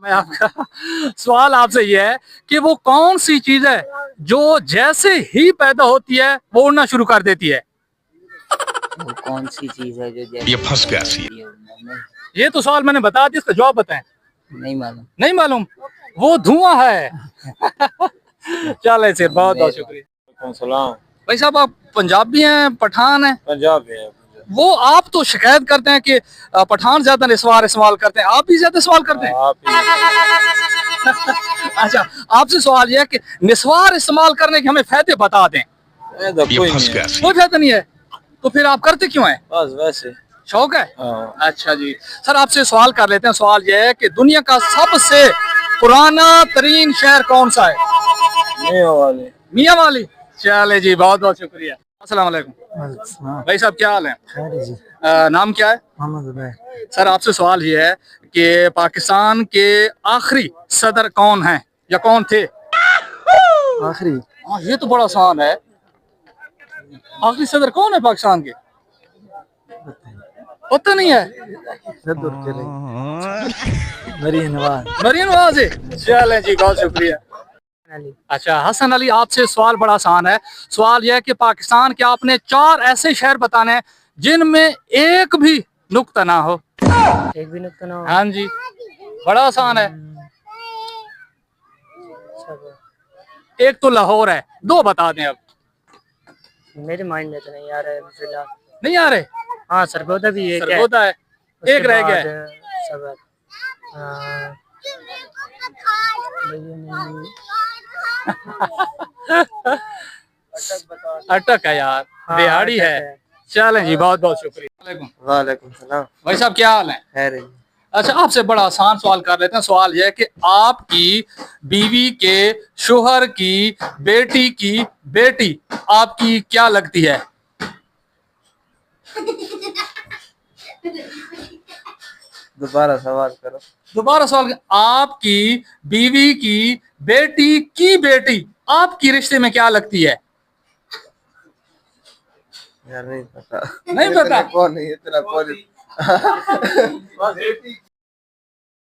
मैं आपका सवाल आपसे ये है कि वो कौन सी चीज है जो जैसे ही पैदा होती है वो उड़ना शुरू कर देती है? वो कौन सी चीज है जो ये जैसे फंस गया सी। ये तो सवाल मैंने बता दिया, इसका जवाब बताएं। नहीं मालूम। नहीं मालूम? वो धुआं है। चले सर, बहुत बहुत शुक्रिया। सलाम। भाई साहब, आप पंजाबी हैं पठान हैं? पंजाब है। वो आप तो शिकायत करते हैं कि पठान ज्यादा निस्वार इस्तेमाल करते हैं, आप भी ज्यादा इस्तेमाल करते हैं। आप अच्छा, आपसे सवाल यह है कि निस्वार इस्तेमाल करने के हमें फायदे बता दें। ये फंस गया सी। कोई फायदा नहीं है, तो फिर आप करते क्यों हैं? बस वैसे शौक है। हाँ। अच्छा जी सर, आपसे सवाल कर लेते हैं। सवाल यह है कि दुनिया का सबसे पुराना तरीन शहर कौन सा है? मियां वाली। चले जी, बहुत बहुत शुक्रिया। अस्सलाम वालेकुम। भाई साहब, क्या हाल है? नाम क्या है? मोहम्मद। सर, आपसे सवाल ये है कि पाकिस्तान के आखिरी सदर कौन हैं या कौन थे? आखिरी? हाँ, ये तो बड़ा आसान है। आखिरी सदर कौन है पाकिस्तान के? पता नहीं है? मरीन नवाज। मरीन नवाज है। चलें जी, बहुत शुक्रिया। अच्छा हसन अली, आपसे सवाल बड़ा आसान है। सवाल यह है कि पाकिस्तान के आपने 4 ऐसे शहर बताने हैं जिनमें एक भी नुक्ता ना हो। एक भी नुक्ता ना हो? हाँ जी, बड़ा आसान है। एक तो लाहौर है, 2 बता दें अब। मेरे माइंड में तो नहीं आ रहा है फिलहाल। नहीं आ रहे? हाँ, सरगोदा भी एक है। सरगोदा है, एक रह गया है। सबर। अटक है यार, बिहाड़ी है। चलें जी, बहुत बहुत शुक्रिया। वालेकुम सलाम। भाई साहब, क्या हाल है? खैर। अच्छा, आपसे बड़ा आसान सवाल कर लेते हैं। सवाल यह है कि आपकी बीवी के शोहर की बेटी की बेटी आपकी क्या लगती है? दोबारा सवाल करो। दोबारा सवाल। आपकी बीवी की बेटी की बेटी आपकी रिश्ते में क्या लगती है? यार नहीं पता। नहीं पता? कौन नहीं, इतना कौन